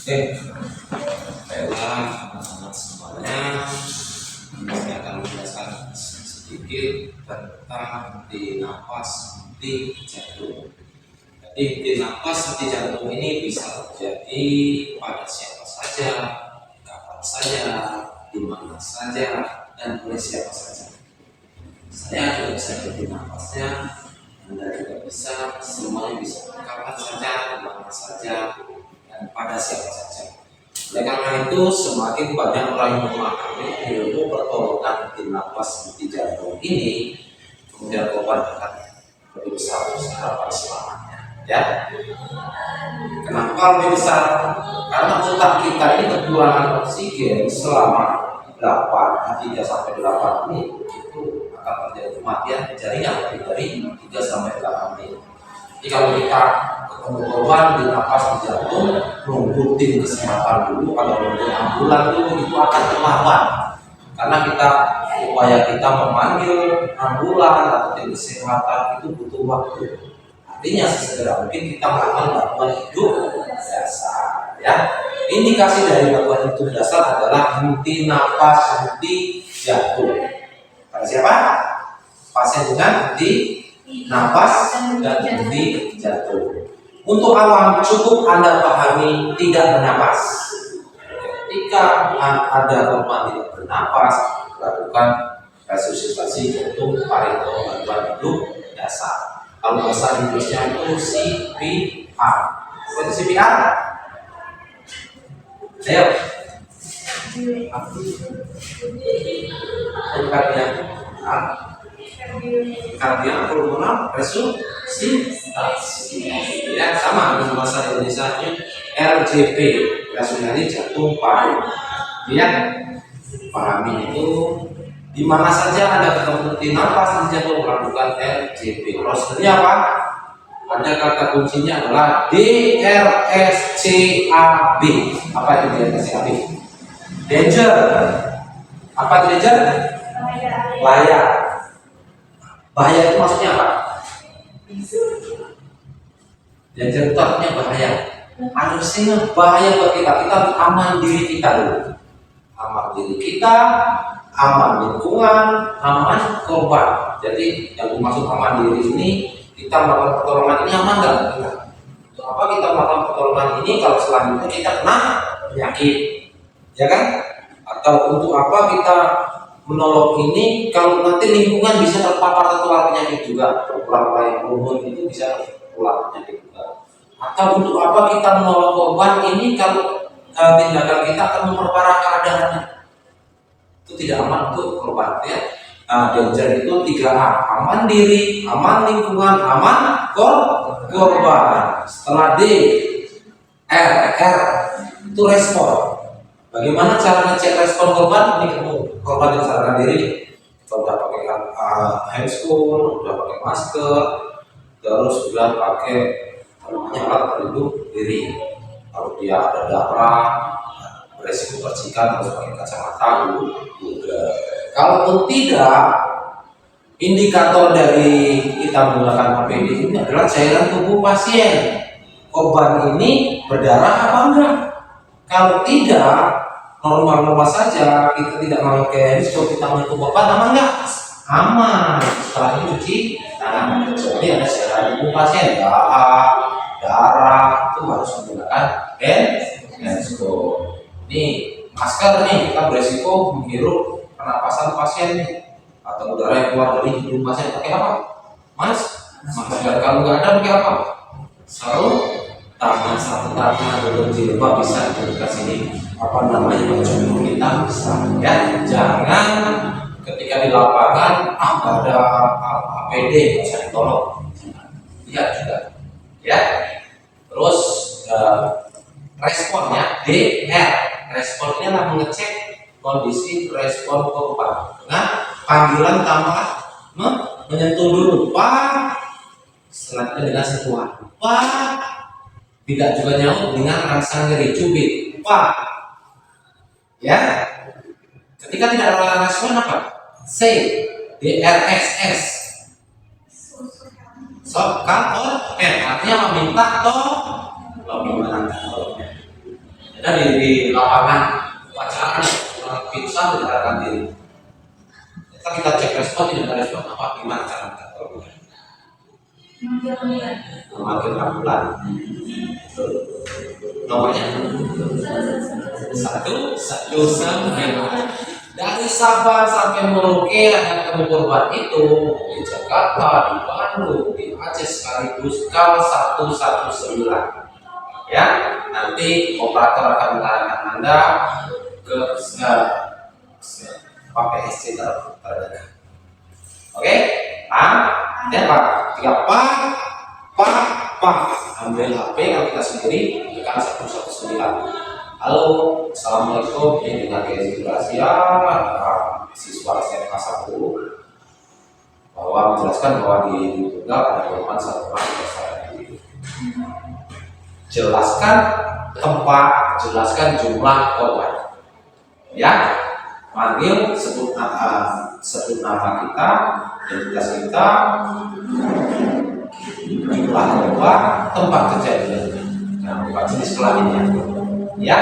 Baiklah anak-anak semuanya, saya akan menjelaskan sedikit tentang henti nafas, henti jantung. Jadi henti nafas, henti jantung ini bisa terjadi pada siapa saja, kapan saja, di mana saja, dan oleh siapa saja. Saya juga bisa henti nafasnya, Anda juga bisa, semuanya bisa, kapan saja, di mana saja, dan pada siapa saja. Oleh karena itu, semakin banyak orang yang memahami ilmu pertolongan henti nafas, henti jantung ini, kemudian korban akan lebih besar harapan selamatnya. Ya, kenapa lebih besar? Karena otak kita ini kekurangan oksigen selama 3 sampai 8 menit itu akan terjadi kematian jaringan lebih dari 3 sampai 8 menit. Jadi kalau kita ketemu korban di nafas di jantung, nunggu tim kesehatan dulu, kalau nunggu ambulan dulu itu akan terlambat. Karena upaya kita memanggil ambulan atau tim kesehatan itu butuh waktu. Artinya sesegera mungkin kita melakukan bantuan hidup dasar. Ya, indikasi dari bantuan hidup dasar adalah henti nafas, henti jantung. Pada siapa? Pasien dengan henti nafas dan henti jantung. Untuk awam cukup Anda pahami tidak bernapas. Ketika ada korban tidak bernapas, lakukan resusitasi jantung paling bantuan hidup dasar. Kalau bahasa Inggrisnya itu CPR. Apa itu CPR? Ayo. Kardiak pulmonar resusitasi. Ya, sama dengan bahasa Indonesia RJP, resusitasi jantung paru. Ya, pahami itu. Di mana saja Anda ketemu henti nafas, henti jantung, melakukan RJP. Prosedurnya apa? Ada kata kuncinya adalah DRSCAB. Apa itu DRSCAB? Danger. Apa itu danger? Bahaya. Bahaya itu maksudnya apa? Danger itu artinya bahaya. Harusnya bahaya buat kita. Kita harus aman diri kita dulu. Aman diri kita, aman lingkungan, aman korban. Jadi yang dimaksud aman diri ini, kita melakukan pertolongan ini aman nggak kita? Untuk apa kita melakukan pertolongan ini kalau selanjutnya kita kena penyakit, ya kan? Atau untuk apa kita menolong ini kalau nanti lingkungan bisa terpapar tertular penyakit juga, tertular lain umum itu bisa tertular penyakit juga. Atau untuk apa kita menolong korban ini kalau tindakan kita akan memperparah keadaannya? Itu tidak aman untuk korban, ya. Danger itu 3A: aman diri, aman lingkungan, aman korban. Setelah D, R itu respon. Bagaimana cara ngecek respon korban? Ini korban yang sadarkan diri, kita udah pakai handscoon, udah pakai masker, terus udah pakai alat pelindung diri. Kalau dia ada darah, beresiko percikan, harus pakai kacamata dulu. Kalaupun tidak, indikator dari kita menggunakan APD ini adalah cairan tubuh pasien. Korban ini berdarah apa enggak? Kalau tidak, normal-normal saja, kita tidak memakai handscoon, kita menyentuh korban, aman enggak? Aman. Setelah itu cuci tangan. Kecuali ada cairan tubuh pasien, darah, itu harus menggunakan handscoon. Ini masker nih, kita beresiko menghirup pernapasan pasien nih, atau udara yang keluar dari hidung pasien. Pakai apa? Masker. Kalau nggak ada pakai apa? Sarung tangan, satu tangan belum jilbab bisa dekat sini. Apa namanya baju kita bisa. Ya, jangan ketika di lapangan ada APD bisa ditolong. Lihat juga. Ya. Terus responnya DR. Respon ini adalah mengecek kondisi respon korban dengan panggilan tanpa menyentuh dulu, Pak. Selanjutnya dengan sentuhan, Pak. Tidak juga nyaut dengan rasa nyeri, cubit, Pak. Ya. Ketika tidak ada respon apa? C, DRSS. Artinya meminta tolong. di lapangan upacara orang pingsan menyadarkan diri. Kita cek respon, tidak ada respon apa, gimana cara kita tahu? Memanggil ambulan. Nomornya 119. Dari Sabang sampai Merauke yang ketemu korban itu di Jakarta, di Bandung, di Aceh sekaligus KAL 119. Ya, nanti operator akan mengarahkan Anda ke pakai SC terdekat. Oke? Ya Pak, 3 Pak, ambil HP kalau kita sendiri tekan 119. Halo, assalamualaikum. Ini dengan GSI Rahasia, siswa SMK 1 bahwa menjelaskan bahwa di Tunggal ada korban 1 orang yang jelaskan tempat, jelaskan jumlah korban. Ya, panggil sebut nama kita, identitas kita, jumlah korban, tempat kejadian, dan jenis kelaminnya. Ya,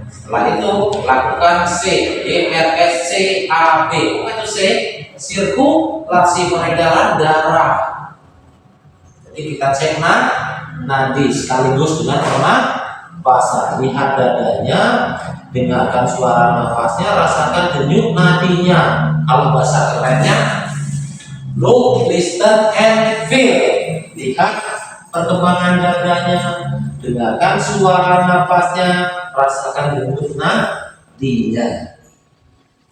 setelah itu lakukan CRSCAB. Apa itu C? Sirkulasi peredaran darah. Jadi kita cek nadi sekaligus dengan pernapasan. Lihat dadanya, dengarkan suara nafasnya, rasakan denyut nadinya. Kalau bahasa kerennya, look, listen, and feel. Lihat perkembangan dadanya, dengarkan suara nafasnya, rasakan denyut nadinya.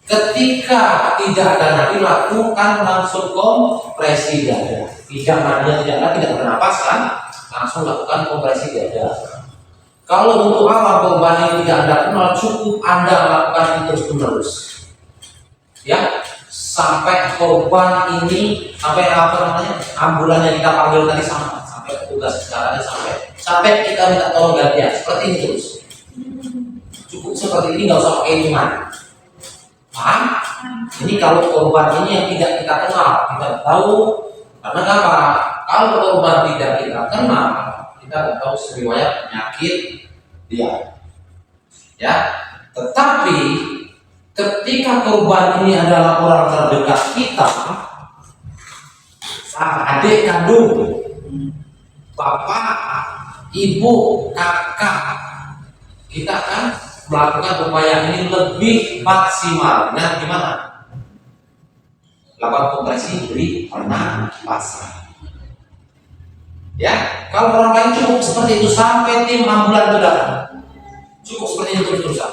Ketika tidak ada nadi, lakukan langsung kompresi dada. Tidak nadinya tidak ada, tidak bernapasan, langsung lakukan kompresi dada. Kalau untuk awal korban yang tidak ada kenal, cukup Anda lakukan terus-menerus. Ya, sampai korban ini, sampai ambulan yang kita panggil tadi sampai petugas sekarang sampai kita minta tolong gantian. Seperti ini terus. Cukup seperti ini, nggak usah pakai iman. Paham? Ini kalau korban ini yang tidak kita kenal, kita tahu. Karena apa? Kalau korban tidak kita kenal, kita tidak tahu riwayat penyakit dia. Ya, tetapi ketika korban ini adalah orang terdekat kita, adik kandung, bapak, ibu, kakak, kita kan melakukan upaya ini lebih maksimal. Nah, gimana? Lakukan kompresi, beri pernapasan. Ya, kalau orang lain cukup seperti itu sampai tim ambulan itu datang. Cukup seperti itu terus-terusan.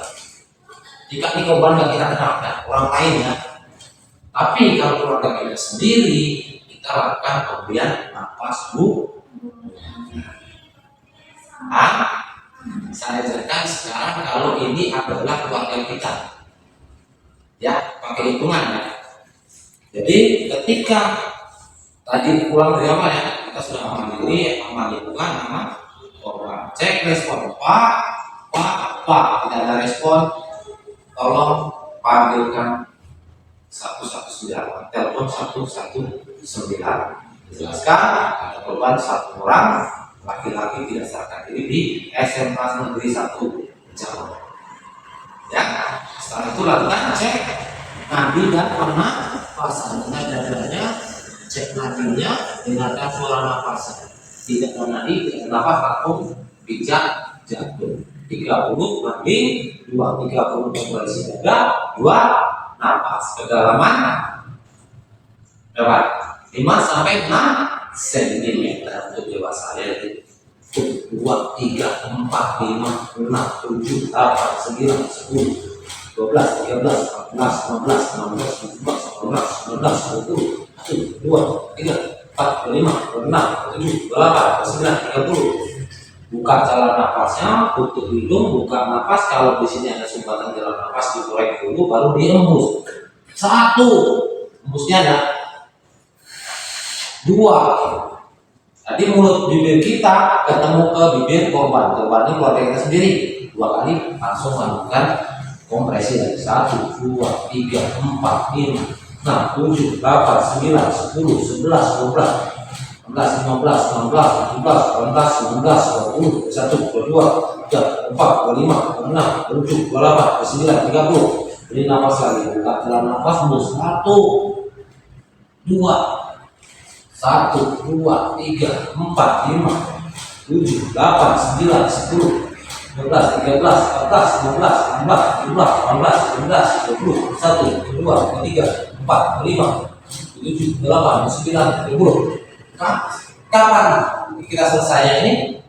Jika ini korban yang kita kenal, ya, orang lain ya. Tapi kalau keluarga kita sendiri, kita lakukan pemberian napas saya ajarkan sekarang kalau ini adalah keluarga kita. Ya, pakai hitungan ya. Jadi ketika tadi pulang dari apa ya, kita sudah mandiri, amal hitungan, nama korban. Cek respon Pak, tidak ada respon, tolong panggilkan 119, telepon 119. Jelaskan ada korban 1 orang laki-laki tidak sadarkan diri di SMK Negeri 1 Jawa. Ya, setelah itu lakukan cek nadi dan pernapasan. Dengan dadanya, cek nadinya, dengarkan suara nafasnya. Tidak ada nadi, tidak ada nafas, langsung pijat jantung. 30 banding 2, 30 kompresi dada, 2 napas. Kedalaman berapa? 5 sampai 6 cm untuk dewasa. Jadi 2, 3, 4, 5, 6, 7, 8, 9, 10, 12, 13, 14, 15, 16, 17, 18, 19, 20, 1, 2, 3, 4, 5, 6, 7, 8, 9, 30. Buka jalan nafasnya, tutup hidung, buka nafas. Kalau di sini ada sumbatan jalan nafas, dikorek dulu, baru diembus. 1, embusnya ada 2. Tadi mulut bibir kita ketemu ke bibir korban. Korban ini keluarga kita sendiri. 2 kali langsung lakukan kompresi dari 1, 2, 3, 4, 5, 6, 7, 8, 9, 10, 11, 12. 14, 15, 16, 17, 18, 19, 20, 21, 22, 23, 24, 25, 26, 27, 28, 29, 30. Beri nafas lagi, buka jalan nafas dulu. 1, 2, 1, 2, 3, 4, 5, 7, 8, 9, 10, 12, 13, 14, 15, 16, 17, 18, 19, 20, 1, 2, 3, 4, 5, 7, 8, 9, 10. Kapan kita selesainya ini?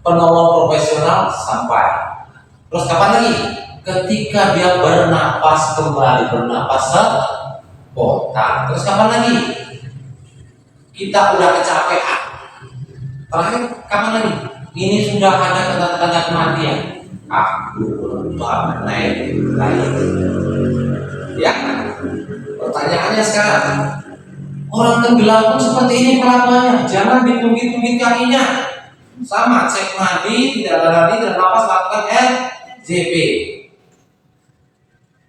Penolong profesional sampai. Terus kapan lagi? Ketika dia bernapas kembali, bernapas spontan. Terus kapan lagi? Kita udah kecapean. Terakhir kapan lagi? Ini sudah ada tanda-tanda kematian. Naik. Ya. Pertanyaannya sekarang, orang tenggelam pun seperti ini kelakuannya. Jangan ditunggi-tunggi kakinya. Sama, cek nadi, tidak ada nadi, dan nafas lakukan RJP.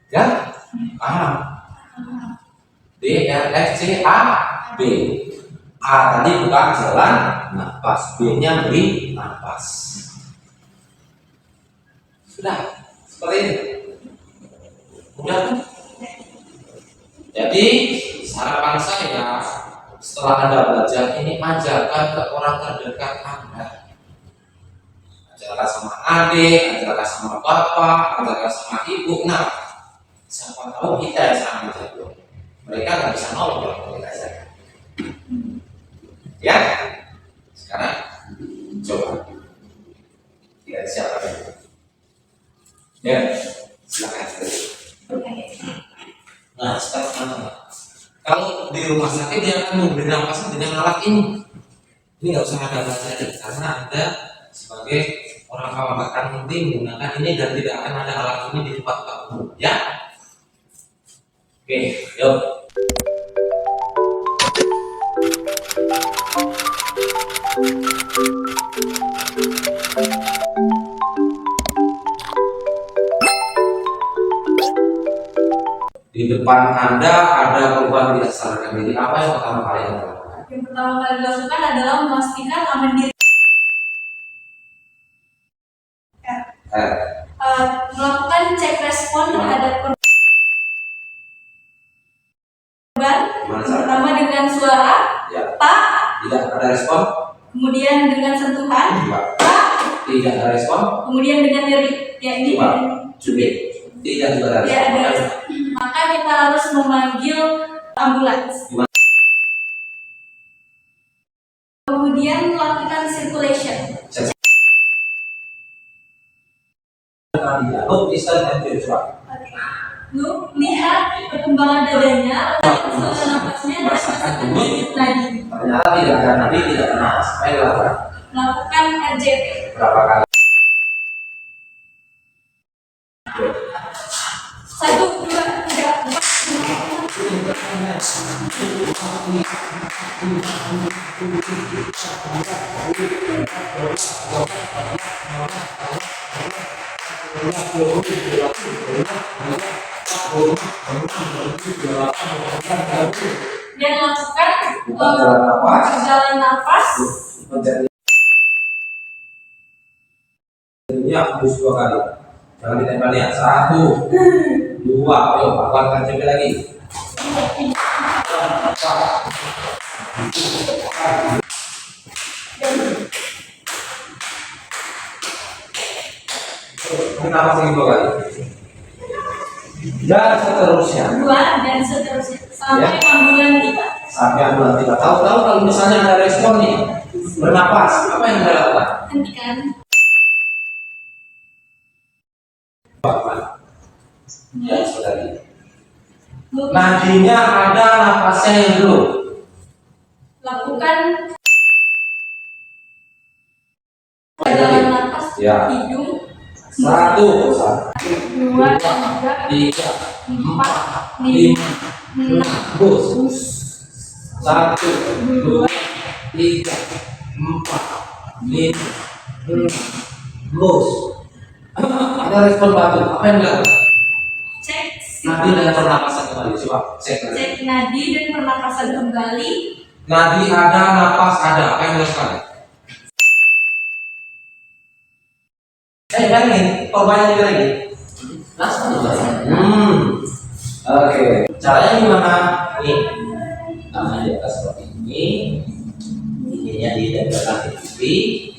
Ya? Paham? D, R, F, C, A, B. A tadi bukan jalan nafas, B-nya beri nafas. Sudah, seperti ini. Udah kan? Jadi harapan saya setelah Anda belajar ini, ajarkan ke orang terdekat Anda. Ajarkan sama adik, ajarkan sama bapak, ajarkan sama ibu. Nah, siapa tahu kita yang sangat jago. Mereka nggak bisa nolong kalau kita ajarkan. Ya, sekarang coba. Tidak siapa dulu. Ya, silakan. Nah, sekarang kalau di rumah sakit dia akan memberi nafas dengan alat ini. Ini nggak usah ada belajar karena Anda sebagai orang awam akan penting menggunakan ini dan tidak akan ada alat ini di tempat umum. Ya, oke, yuk. Di depan Anda ada perubahan tidak sadarkan diri. Apa yang pertama kali Anda lakukan? Yang pertama kali dilakukan adalah memastikan aman diri. Melakukan cek respon terhadap korban, pertama dengan suara, Ya. Pak, Tidak ada respon. kemudian dengan sentuhan, Pak, Tidak ada respon. kemudian dengan nyeri, ya ini Cubit. Tidak juga ada ya respon. ada. Maka kita harus memanggil ambulans. Kemudian melakukan circulation. Lalu lihat perkembangan dadanya, saluran nafasnya, dan rasakan denyut nadi. Ternyata tidak ada nadi, tidak ada nafas. Apa yang dilakukan? Lakukan RJP. Berapa kali? 1, 2, 3, 4. Dan lakukan jalan nafas. Ini hapus 2 kali. Jangan ditempel ya. 1, 2. Ayo lakukan RJP lagi. Kenapa sih 2 kali? Dan seterusnya. 2 dan seterusnya sampai ambulan tiba. Sampai ambulan tiba. Tahu-tahu kalau misalnya ada respon nih, bernapas, apa yang Anda lakukan? Hentikan. Ya, saudari. Nadinya ada, nafasnya yang belum. Lakukan jalan nafas hidung. 1, 2, 3, 3, 4, 5, 6. bus. 1, 2, 3, 4, 5, 6, bus. Ada respon batuk. Apa yang dilakukan? Cek Nadi dan pernapasan kembali. Coba cek. nadi dan pernapasan kembali. nadi ada, napas ada. Apa yang jelaskan? Bayangin, korbannya juga lagi. Langsung dijelaskan. Oke. Caranya gimana? Nih, tangan di atas seperti ini. Ininya di belakang di kiri,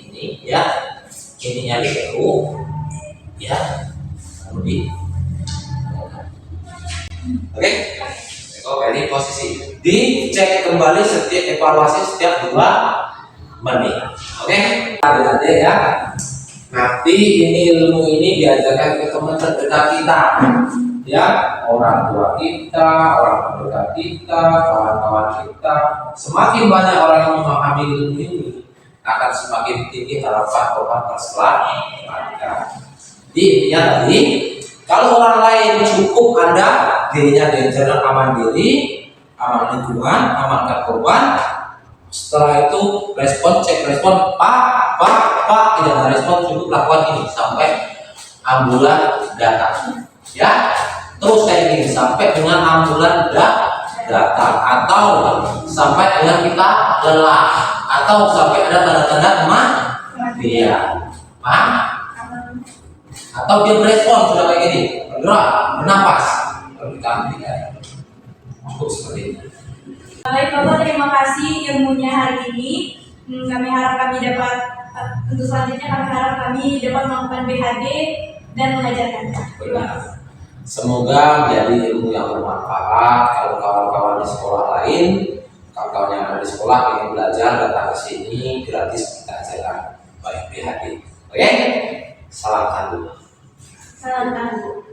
ini ya. Ininya di bahu, ya. Lalu di. Oke. Oke, ini posisi. Dicek kembali setiap evaluasi setiap 2 menit. Oke. Adik-adik ya. Nanti ini ilmu ini diajarkan ke teman terdekat kita, ya, orang tua kita, orang terdekat kita, kawan-kawan kita. Semakin banyak orang yang memahami ilmu ini, akan semakin tinggi harapan orang terselamatkan. Jadi intinya tadi, kalau orang lain cukup Anda, dirinya diajarkan aman diri, aman lingkungan, amankan korban. Setelah itu cek respon, Pak, tidak ada respon, cukup lakukan ini sampai ambulan datang. Ya, terus kayak gini sampai dengan ambulan datang, atau sampai dengan kita lelah, atau sampai ada tanda-tanda kematian, atau dia berespon sudah kayak gini, bergerak, bernapas, cukup seperti ini. Baik Bapak, terima kasih ilmunya hari ini. Kami harap kami dapat, untuk selanjutnya kami harap kami dapat melakukan BHD dan mengajarkan. Benar. Semoga menjadi ilmu yang bermanfaat. Kalau kawan-kawan di sekolah lain, kawan-kawan yang ada di sekolah ingin belajar, datang ke sini gratis, kita ajarkan baik BHD. Oke? Salam tangguh. Salam tangguh.